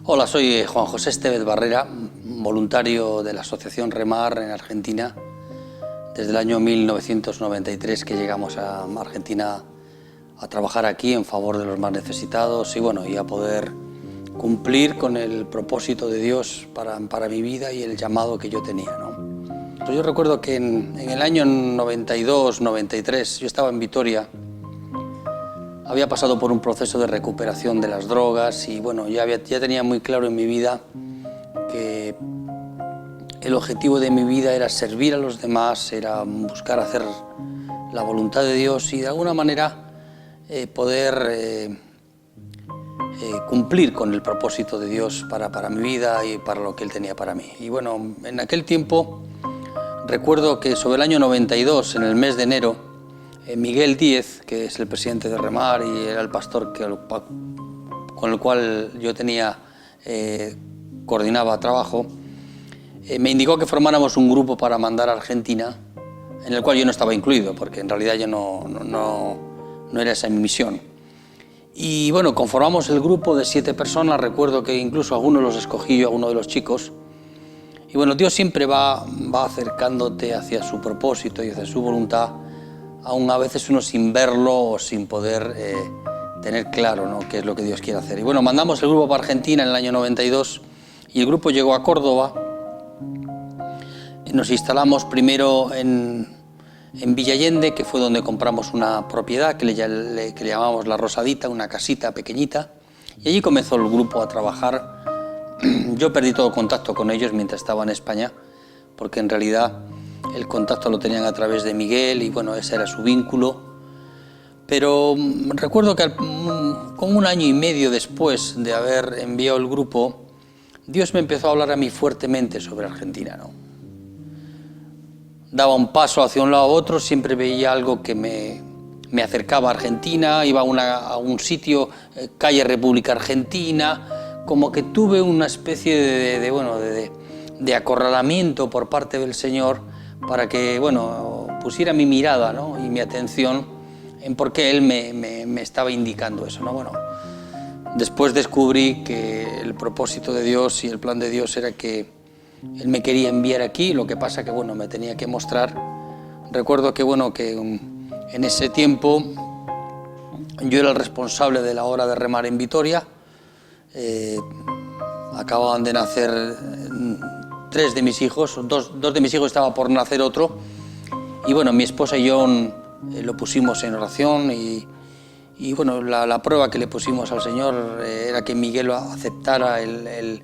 Hola, soy Juan José Estevez Barrera, voluntario de la Asociación Remar en Argentina, desde el año 1993 que llegamos a Argentina a trabajar aquí en favor de los más necesitados y a poder cumplir con el propósito de Dios para mi vida y el llamado que yo tenía, ¿no? Yo recuerdo que en el año 92-93 yo estaba en Vitoria. Había pasado por un proceso de recuperación de las drogas y ya tenía muy claro en mi vida que el objetivo de mi vida era servir a los demás, era buscar hacer la voluntad de Dios y de alguna manera poder cumplir con el propósito de Dios para mi vida y para lo que Él tenía para mí. Y bueno, en aquel tiempo recuerdo que sobre el año 92, en el mes de enero, Miguel Díez, que es el presidente de Remar y era el pastor con el cual yo coordinaba trabajo, me indicó que formáramos un grupo para mandar a Argentina, en el cual yo no estaba incluido, porque en realidad yo no era esa mi misión. Y bueno, conformamos el grupo de 7 personas, recuerdo que incluso algunos los escogí yo, a uno de los chicos. Y bueno, Dios siempre va acercándote hacia su propósito y hacia su voluntad, aún a veces uno sin verlo o sin poder tener claro, ¿no?, qué es lo que Dios quiere hacer. Y bueno, mandamos el grupo para Argentina en el año 92 y el grupo llegó a Córdoba. Nos instalamos primero en Villa Allende, que fue donde compramos una propiedad que le llamamos La Rosadita, una casita pequeñita, y allí comenzó el grupo a trabajar. Yo perdí todo contacto con ellos mientras estaba en España, porque en realidad el contacto lo tenían a través de Miguel y bueno, ese era su vínculo. Pero recuerdo que como un año y medio después de haber enviado el grupo, Dios me empezó a hablar a mí fuertemente sobre Argentina, ¿no? Daba un paso hacia un lado a otro, siempre veía algo que me acercaba a Argentina, iba a un sitio, calle República Argentina, como que tuve una especie de acorralamiento por parte del Señor para que pusiera mi mirada, ¿no?, y mi atención en por qué Él me estaba indicando eso, ¿no? Bueno, después descubrí que el propósito de Dios y el plan de Dios era que Él me quería enviar aquí, lo que pasa que me tenía que mostrar. Recuerdo que en ese tiempo yo era el responsable de la obra de Remar en Vitoria. Acababan de nacer 3 de mis hijos, dos de mis hijos estaba por nacer otro, y bueno, mi esposa y yo lo pusimos en oración y la prueba que le pusimos al Señor era que Miguel aceptara el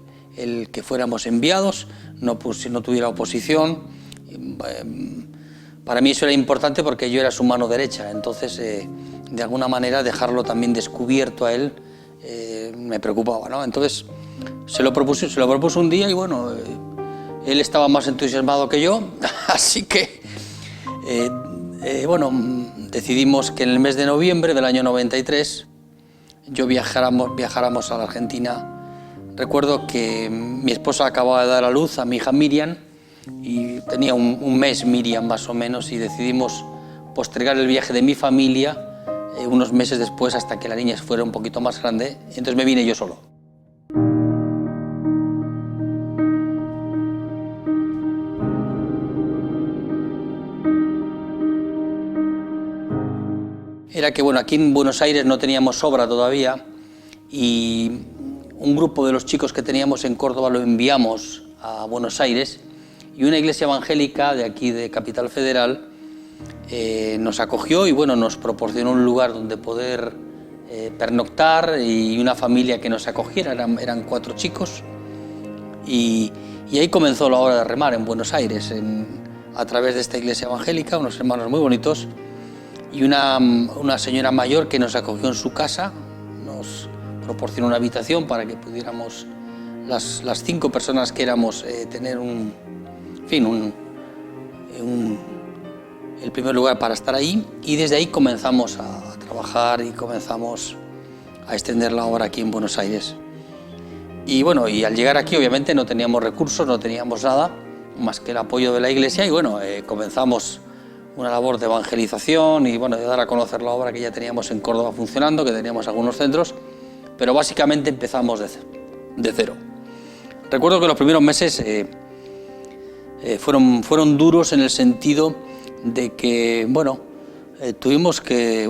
que fuéramos enviados, no tuviera oposición. Para mí eso era importante porque yo era su mano derecha, entonces de alguna manera dejarlo también descubierto a él me preocupaba, ¿no? Entonces se lo propuso un día y él estaba más entusiasmado que yo, así que decidimos que en el mes de noviembre del año 93 viajáramos a la Argentina. Recuerdo que mi esposa acababa de dar a luz a mi hija Miriam y tenía un mes Miriam más o menos, y decidimos postergar el viaje de mi familia unos meses después hasta que la niña fuera un poquito más grande, y entonces me vine yo solo. Era que aquí en Buenos Aires no teníamos obra todavía y un grupo de los chicos que teníamos en Córdoba lo enviamos a Buenos Aires, y una iglesia evangélica de aquí de Capital Federal nos acogió y nos proporcionó un lugar donde poder pernoctar, y una familia que nos acogiera, eran 4 chicos, y ahí comenzó la obra de Remar en Buenos Aires a través de esta iglesia evangélica, unos hermanos muy bonitos y una señora mayor que nos acogió en su casa, nos proporcionó una habitación para que pudiéramos las 5 personas que éramos tener el primer lugar para estar ahí, y desde ahí comenzamos a trabajar y comenzamos a extender la obra aquí en Buenos Aires. Y al llegar aquí obviamente no teníamos recursos, no teníamos nada más que el apoyo de la iglesia, y comenzamos una labor de evangelización y de dar a conocer la obra que ya teníamos en Córdoba funcionando, que teníamos algunos centros, pero básicamente empezamos de cero. de cero. Recuerdo que los primeros meses fueron duros en el sentido de que, tuvimos que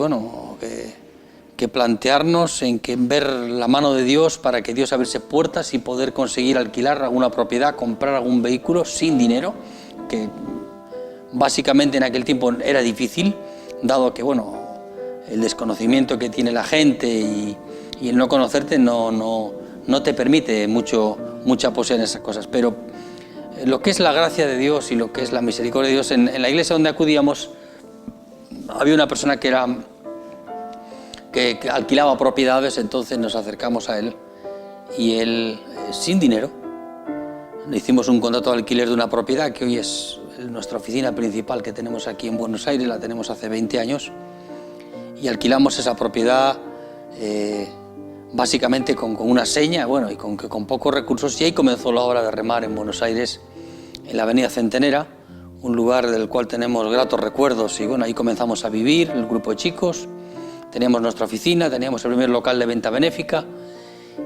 plantearnos en ver la mano de Dios para que Dios abriese puertas y poder conseguir alquilar alguna propiedad, comprar algún vehículo sin dinero, que básicamente en aquel tiempo era difícil, dado que el desconocimiento que tiene la gente y el no conocerte no te permite mucha posibilidad en esas cosas. Pero lo que es la gracia de Dios y lo que es la misericordia de Dios, en la iglesia donde acudíamos había una persona que alquilaba propiedades. Entonces nos acercamos a él y él, sin dinero, le hicimos un contrato de alquiler de una propiedad que hoy es nuestra oficina principal que tenemos aquí en Buenos Aires, la tenemos hace 20 años, y alquilamos esa propiedad básicamente con una seña, y con pocos recursos, y ahí comenzó la obra de Remar en Buenos Aires, en la avenida Centenera, un lugar del cual tenemos gratos recuerdos, y ahí comenzamos a vivir, el grupo de chicos, teníamos nuestra oficina, teníamos el primer local de venta benéfica,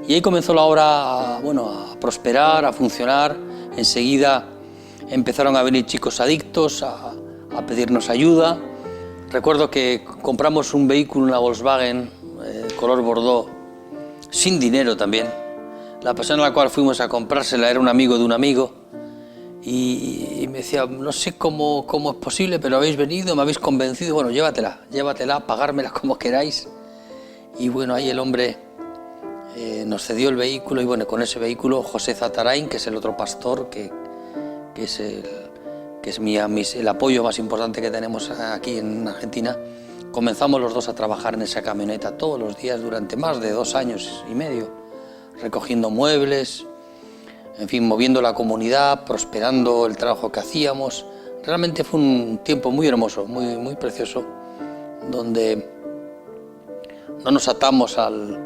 y ahí comenzó la obra a prosperar, a funcionar. Enseguida empezaron a venir chicos adictos a pedirnos ayuda. Recuerdo que compramos un vehículo, una Volkswagen color Bordeaux, sin dinero también. La persona a la cual fuimos a comprársela era un amigo de un amigo, y me decía, no sé cómo es posible, pero habéis venido, me habéis convencido, llévatela, pagármela como queráis. Y ahí el hombre nos cedió el vehículo, y con ese vehículo José Zatarain, que es el otro pastor, que es el apoyo más importante que tenemos aquí en Argentina, comenzamos los dos a trabajar en esa camioneta todos los días durante más de 2 años y medio, recogiendo muebles, en fin, moviendo la comunidad, prosperando el trabajo que hacíamos. Realmente fue un tiempo muy hermoso, muy precioso, donde no nos atamos al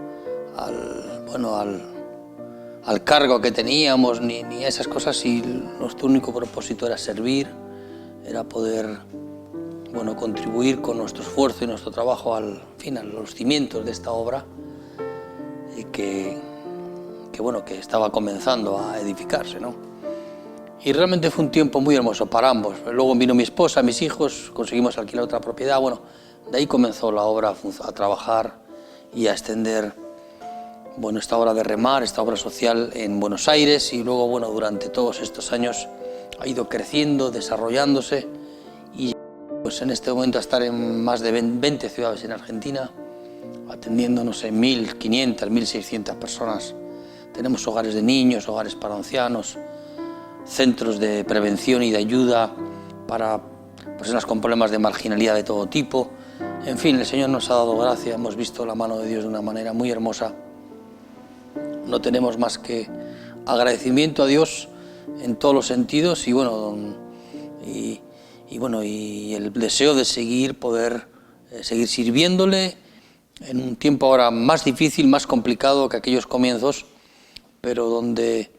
cargo que teníamos ni a esas cosas, y nuestro único propósito era servir, era poder contribuir con nuestro esfuerzo y nuestro trabajo a los cimientos de esta obra, y que estaba comenzando a edificarse, ¿no? Y realmente fue un tiempo muy hermoso para ambos. Luego vino mi esposa, mis hijos, conseguimos alquilar otra propiedad. De ahí comenzó la obra a trabajar y a extender esta obra de Remar, esta obra social en Buenos Aires, y luego durante todos estos años ha ido creciendo, desarrollándose, y en este momento a estar en más de 20 ciudades en Argentina, atendiendo 1.500, 1.600 personas. Tenemos hogares de niños, hogares para ancianos, centros de prevención y de ayuda para personas con problemas de marginalidad de todo tipo. En fin, el Señor nos ha dado gracia, hemos visto la mano de Dios de una manera muy hermosa. No tenemos más que agradecimiento a Dios en todos los sentidos, y el deseo de poder seguir sirviéndole en un tiempo ahora más difícil, más complicado que aquellos comienzos, pero donde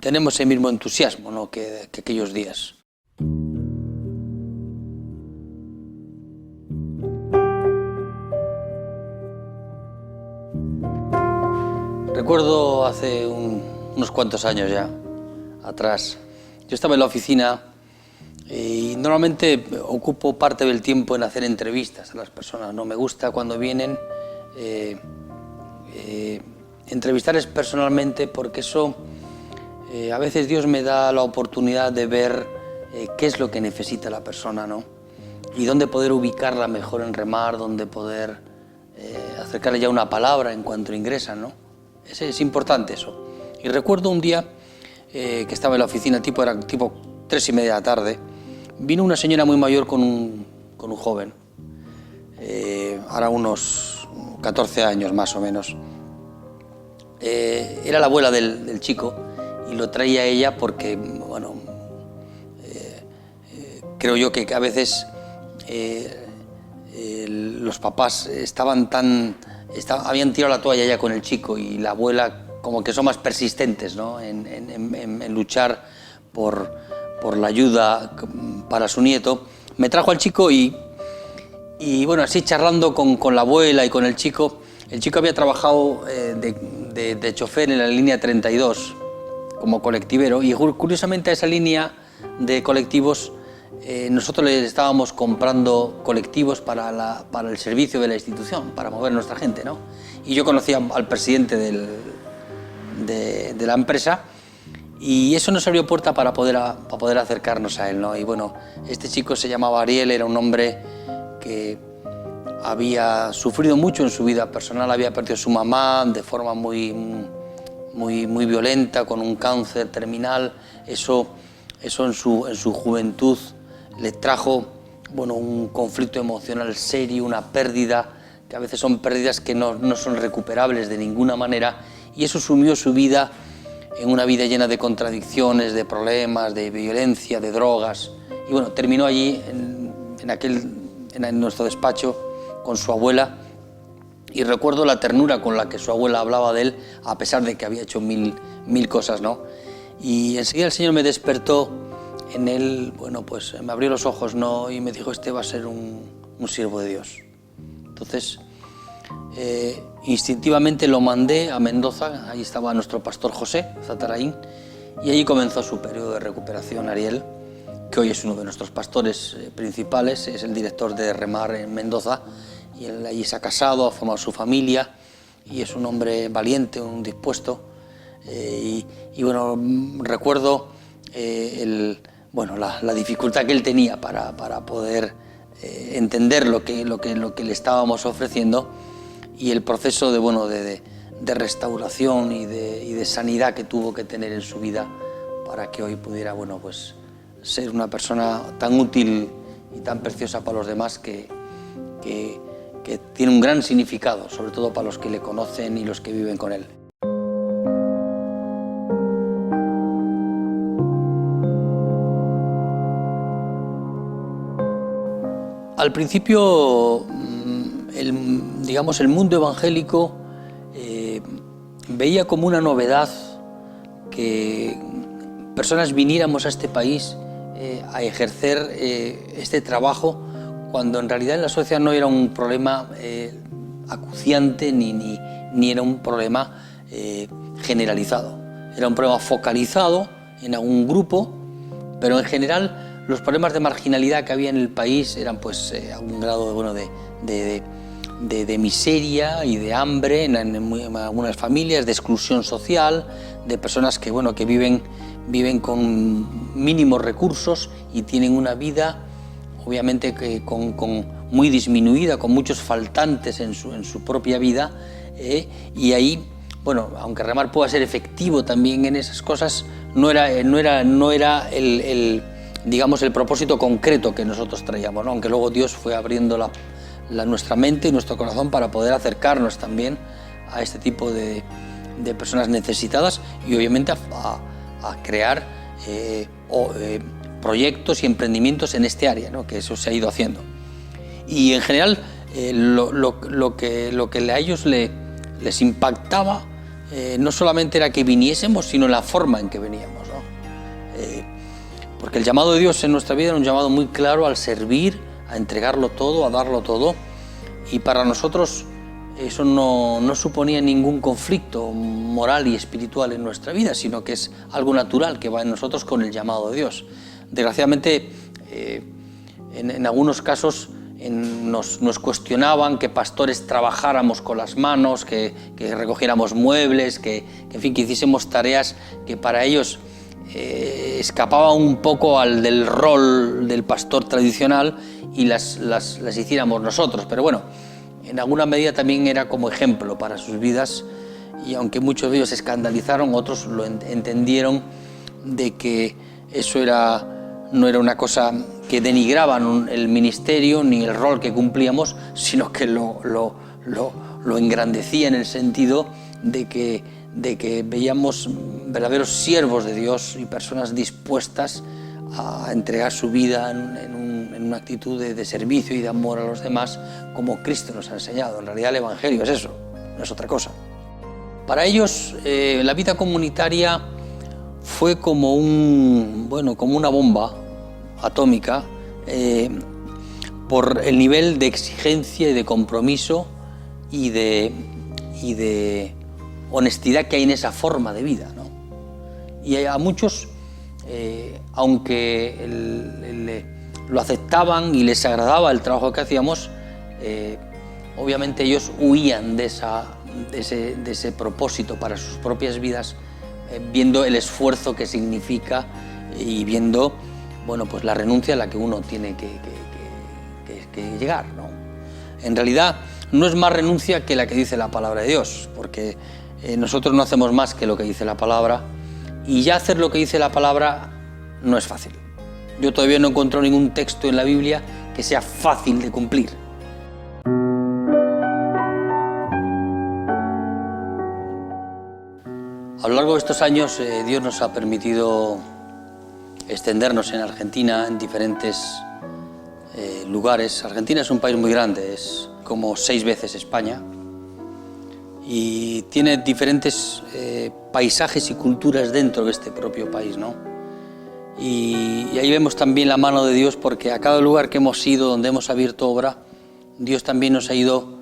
tenemos el mismo entusiasmo, que aquellos días. Recuerdo hace unos cuantos años ya atrás, yo estaba en la oficina y normalmente ocupo parte del tiempo en hacer entrevistas a las personas. No me gusta cuando vienen entrevistarles personalmente, porque eso a veces Dios me da la oportunidad de ver qué es lo que necesita la persona, ¿no? Y dónde poder ubicarla mejor en Remar, dónde poder acercarle ya una palabra en cuanto ingresan, ¿no? Es importante eso. Y recuerdo un día que estaba en la oficina, era tipo 3:30 de la tarde, vino una señora muy mayor con un joven, ahora unos 14 años más o menos. Era la abuela del chico, y lo traía ella porque, creo yo que a veces los papás habían tirado la toalla ya con el chico, y la abuela como que son más persistentes, ¿no? en luchar por la ayuda para su nieto. Me trajo al chico y así charlando con la abuela y con el chico había trabajado de chofer en la línea 32 como colectivero, y curiosamente a esa línea de colectivos nosotros le estábamos comprando colectivos para el servicio de la institución, para mover a nuestra gente, ¿no? Y yo conocía al presidente de la empresa, y eso nos abrió puerta para poder acercarnos a él, ¿no? Y bueno, este chico se llamaba Ariel, era un hombre que había sufrido mucho en su vida personal, había perdido a su mamá de forma muy violenta, con un cáncer terminal. Eso en su juventud le trajo, bueno, un conflicto emocional serio, una pérdida, que a veces son pérdidas que no son recuperables de ninguna manera, y eso sumió su vida en una vida llena de contradicciones, de problemas, de violencia, de drogas. Y bueno, terminó allí en nuestro despacho con su abuela, y recuerdo la ternura con la que su abuela hablaba de él, a pesar de que había hecho mil cosas, ¿no? Y enseguida el Señor me despertó en él, bueno, pues me abrió los ojos, ¿no? Y me dijo: este va a ser un siervo de Dios. Entonces, instintivamente lo mandé a Mendoza. Ahí estaba nuestro pastor José Zatarain, y allí comenzó su periodo de recuperación. Ariel, que hoy es uno de nuestros pastores principales, es el director de Remar en Mendoza, y él allí se ha casado, ha formado su familia, y es un hombre valiente, un dispuesto. Y bueno, recuerdo la dificultad que él tenía para poder entender lo que le estábamos ofreciendo, y el proceso de restauración y de sanidad que tuvo que tener en su vida para que hoy pudiera, bueno, pues ser una persona tan útil y tan preciosa para los demás, que tiene un gran significado, sobre todo para los que le conocen y los que viven con él. Al principio, el mundo evangélico veía como una novedad que personas viniéramos a este país a ejercer este trabajo, cuando en realidad en la sociedad no era un problema acuciante ni era un problema generalizado. Era un problema focalizado en algún grupo, pero en general los problemas de marginalidad que había en el país eran, pues, a un grado de miseria y de hambre en algunas familias, de exclusión social, de personas que viven con mínimos recursos y tienen una vida, obviamente, muy disminuida, con muchos faltantes en su propia vida, y ahí, bueno, aunque Remar pueda ser efectivo también en esas cosas, no era el propósito concreto que nosotros traíamos, ¿no? Aunque luego Dios fue abriendo nuestra mente y nuestro corazón para poder acercarnos también a este tipo de personas necesitadas, y obviamente a crear proyectos y emprendimientos en este área, ¿no? Que eso se ha ido haciendo. Y en general lo que a ellos les impactaba no solamente era que viniésemos, sino la forma en que veníamos, ¿no? Porque el llamado de Dios en nuestra vida era un llamado muy claro al servir, a entregarlo todo, a darlo todo, y para nosotros eso no suponía ningún conflicto moral y espiritual en nuestra vida, sino que es algo natural que va en nosotros con el llamado de Dios. Desgraciadamente, en algunos casos nos cuestionaban que pastores trabajáramos con las manos, que recogiéramos muebles, que hiciésemos tareas que para ellos escapaba un poco del rol del pastor tradicional, y las hiciéramos nosotros. Pero bueno, en alguna medida también era como ejemplo para sus vidas, y aunque muchos de ellos se escandalizaron, otros lo entendieron, de que eso no era una cosa que denigraban el ministerio ni el rol que cumplíamos, sino que lo engrandecía, en el sentido de que veíamos verdaderos siervos de Dios y personas dispuestas a entregar su vida en una actitud de servicio y de amor a los demás, como Cristo nos ha enseñado. En realidad el Evangelio es eso, no es otra cosa. Para ellos la vida comunitaria fue como una bomba atómica, por el nivel de exigencia y de compromiso y de honestidad que hay en esa forma de vida, ¿no? Y a muchos, aunque lo aceptaban y les agradaba el trabajo que hacíamos, obviamente ellos huían de ese propósito para sus propias vidas, viendo el esfuerzo que significa y viendo, bueno, pues la renuncia a la que uno tiene que llegar, ¿no? En realidad no es más renuncia que la que dice la palabra de Dios, porque nosotros no hacemos más que lo que dice la palabra, y ya hacer lo que dice la palabra no es fácil. Yo todavía no he encontrado ningún texto en la Biblia que sea fácil de cumplir. A lo largo de estos años Dios nos ha permitido extendernos en Argentina en diferentes lugares. Argentina es un país muy grande, es como 6 veces España, y tiene diferentes paisajes y culturas dentro de este propio país, ¿no? Y ahí vemos también la mano de Dios, porque a cada lugar que hemos ido, donde hemos abierto obra, Dios también nos ha ido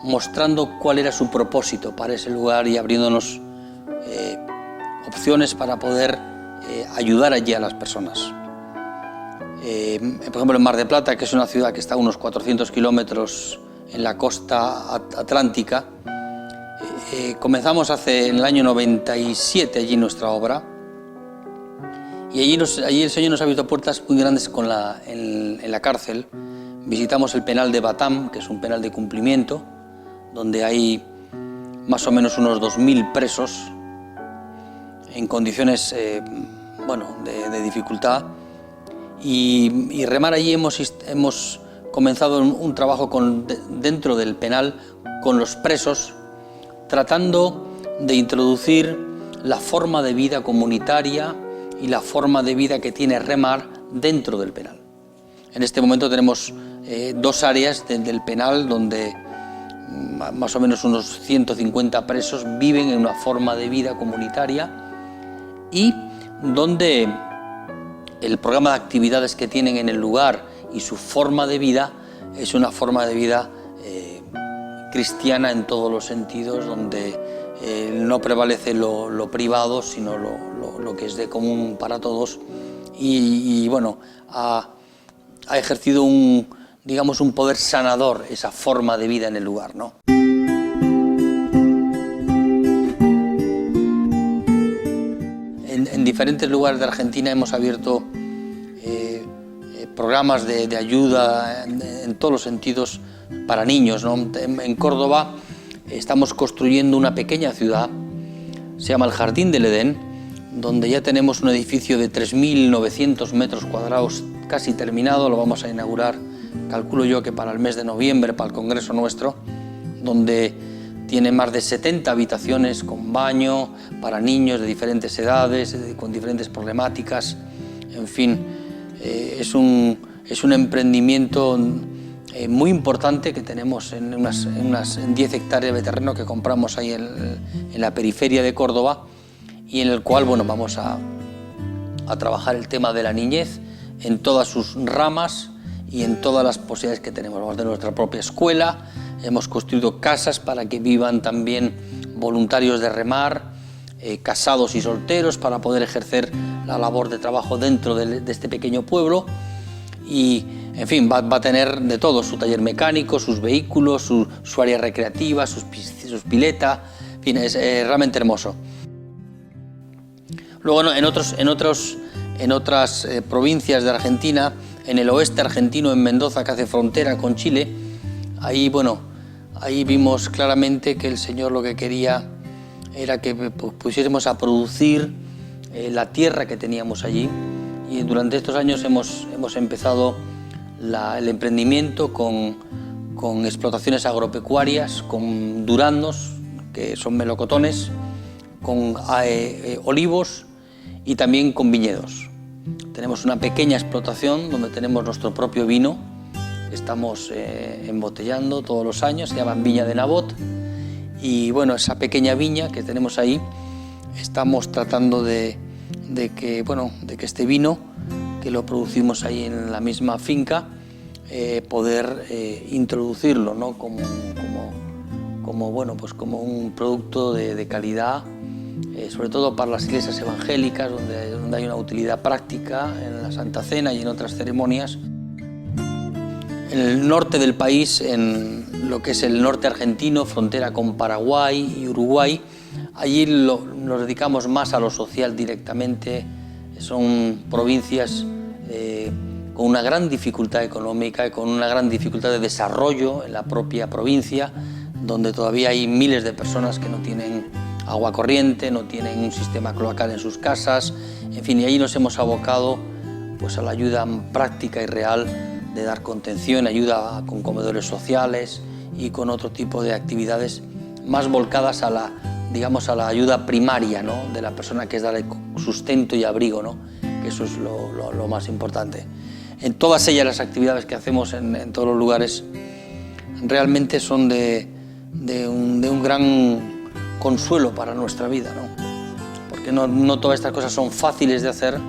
mostrando cuál era su propósito para ese lugar y abriéndonos opciones para poder ayudar allí a las personas. Por ejemplo, en Mar del Plata, que es una ciudad que está a unos 400 kilómetros en la costa atlántica, comenzamos en el año 97 allí nuestra obra, y allí el Señor nos ha abierto puertas muy grandes en la cárcel. Visitamos el penal de Batam, que es un penal de cumplimiento, donde hay más o menos unos 2000 presos en condiciones de dificultad, y remar allí hemos comenzado un trabajo dentro del penal con los presos, tratando de introducir la forma de vida comunitaria y la forma de vida que tiene remar dentro del penal. En este momento tenemos 2 áreas del penal donde más o menos unos 150 presos viven en una forma de vida comunitaria, y donde el programa de actividades que tienen en el lugar y su forma de vida es una forma de vida cristiana en todos los sentidos, donde no prevalece lo privado, sino lo que es de común para todos, y bueno, ha ejercido un poder sanador esa forma de vida en el lugar, ¿no? En diferentes lugares de Argentina hemos abierto programas de ayuda en todos los sentidos para niños, ¿no? En Córdoba estamos construyendo una pequeña ciudad, se llama el Jardín del Edén, donde ya tenemos un edificio de 3.900 metros cuadrados casi terminado. Lo vamos a inaugurar, calculo yo que para el mes de noviembre, para el congreso nuestro, donde tiene más de 70 habitaciones con baño para niños de diferentes edades, con diferentes problemáticas. En fin, es un emprendimiento muy importante que tenemos en 10 hectáreas de terreno que compramos ahí en la periferia de Córdoba, y en el cual, bueno, vamos a trabajar el tema de la niñez en todas sus ramas y en todas las posibilidades que tenemos. Vamos a tener nuestra propia escuela, hemos construido casas para que vivan también voluntarios de remar, casados y solteros, para poder ejercer la labor de trabajo dentro de este pequeño pueblo. Y, en fin, va a tener de todo: su taller mecánico, sus vehículos, su área recreativa, sus piletas. En fin, es realmente hermoso. Luego, en otras provincias de Argentina, en el oeste argentino, en Mendoza, que hace frontera con Chile, ahí vimos claramente que el Señor lo que quería era que pusiésemos a producir la tierra que teníamos allí, y durante estos años hemos empezado el emprendimiento con explotaciones agropecuarias, con duraznos, que son melocotones, con olivos y también con viñedos. Tenemos una pequeña explotación donde tenemos nuestro propio vino, que estamos embotellando todos los años, se llama Viña de Nabot, y bueno, esa pequeña viña que tenemos ahí, estamos tratando de que este vino, que lo producimos ahí en la misma finca, poder introducirlo, ¿no? como como, bueno, pues como un producto de calidad, sobre todo para las iglesias evangélicas, donde hay una utilidad práctica en la Santa Cena y en otras ceremonias. En el norte del país, en lo que es el norte argentino, frontera con Paraguay y Uruguay, allí nos dedicamos más a lo social directamente. Son provincias con una gran dificultad económica y con una gran dificultad de desarrollo en la propia provincia, donde todavía hay miles de personas que no tienen agua corriente, no tienen un sistema cloacal en sus casas, en fin, y allí nos hemos abocado pues, a la ayuda práctica y real de dar contención, ayuda con comedores sociales y con otro tipo de actividades más volcadas a la, digamos, a la ayuda primaria, ¿no?, de la persona, que es darle sustento y abrigo, ¿no?, que eso es lo más importante. En todas ellas las actividades que hacemos en todos los lugares realmente son de un gran consuelo para nuestra vida, ¿no? Porque no todas estas cosas son fáciles de hacer.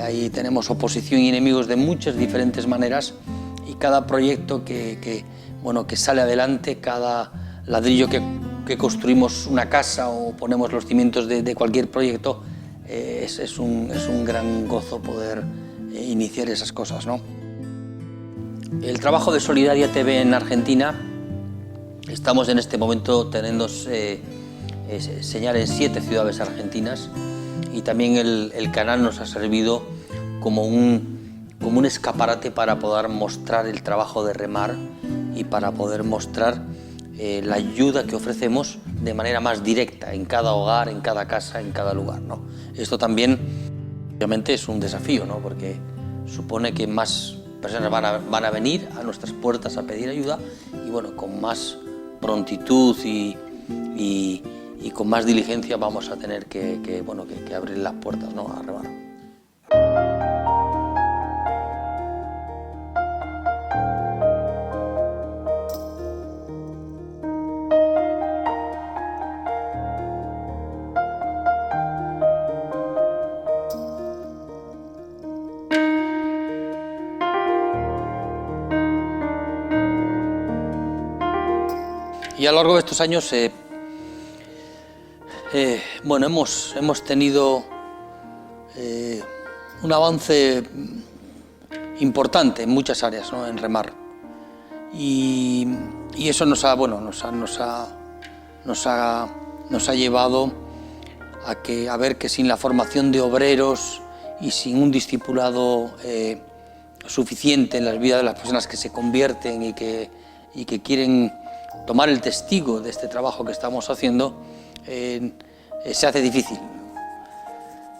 Ahí tenemos oposición y enemigos de muchas diferentes maneras, y cada proyecto que sale adelante, cada ladrillo que construimos una casa o ponemos los cimientos de cualquier proyecto, es un gran gozo poder iniciar esas cosas, ¿no? El trabajo de Solidaria TV en Argentina, estamos en este momento teniendo señal en 7 ciudades argentinas, y también el canal nos ha servido como un escaparate para poder mostrar el trabajo de Remar y para poder mostrar la ayuda que ofrecemos de manera más directa en cada hogar, en cada casa, en cada lugar, ¿no? Esto también obviamente es un desafío, ¿no?, porque supone que más personas van a venir a nuestras puertas a pedir ayuda, y bueno, con más prontitud y con más diligencia vamos a tener que abrir las puertas, ¿no?, a Remar. Y a lo largo de estos años hemos tenido un avance importante en muchas áreas, ¿no?, en Remar, y eso nos ha llevado a ver que sin la formación de obreros y sin un discipulado suficiente en las vidas de las personas que se convierten y que quieren tomar el testigo de este trabajo que estamos haciendo, se hace difícil.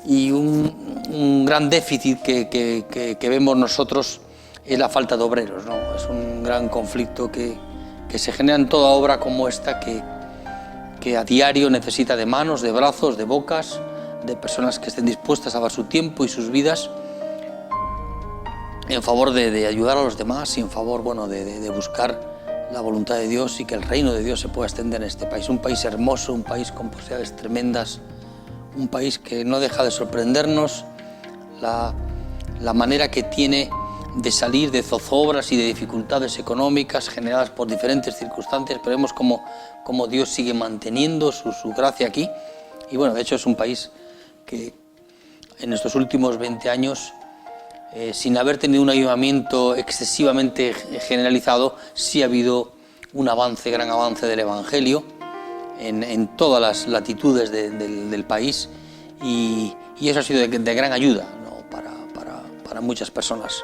Y un gran déficit que vemos nosotros es la falta de obreros, ¿no? Es un gran conflicto que se genera en toda obra como esta, que a diario necesita de manos, de brazos, de bocas, de personas que estén dispuestas a dar su tiempo y sus vidas en favor de ayudar a los demás y en favor, de buscar la voluntad de Dios y que el reino de Dios se pueda extender en este país. Un país hermoso, un país con posibilidades tremendas, un país que no deja de sorprendernos la manera que tiene de salir de zozobras y de dificultades económicas generadas por diferentes circunstancias, pero vemos cómo Dios sigue manteniendo su gracia aquí. Y bueno, de hecho es un país que en estos últimos 20 años, sin haber tenido un avivamiento excesivamente generalizado, sí ha habido un gran avance del Evangelio en todas las latitudes del país, y eso ha sido de gran ayuda, ¿no?, para muchas personas.